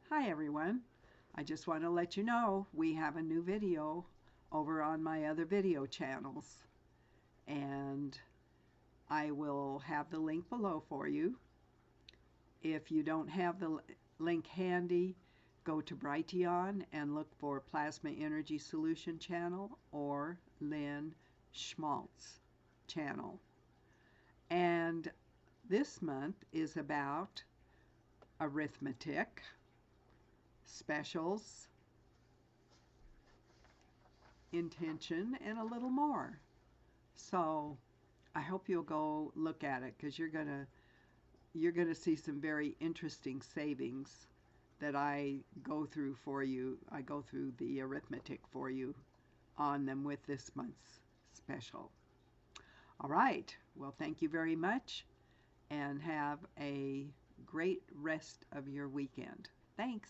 Hi everyone. I just want to let you know we have a new video over on my other video channels, and I will have the link below for you. If you don't have the link handy, go to Brighteon and look for Plasma Energy Solution channel or Lynn Schmaltz channel. And this month is about arithmetic, specials, intention, and a little more. So I hope you'll go look at it, because you're gonna see some very interesting savings that I go through for you. I go through the arithmetic for you on them with this month's special. All right. Well, thank you very much, and have a great rest of your weekend. Thanks.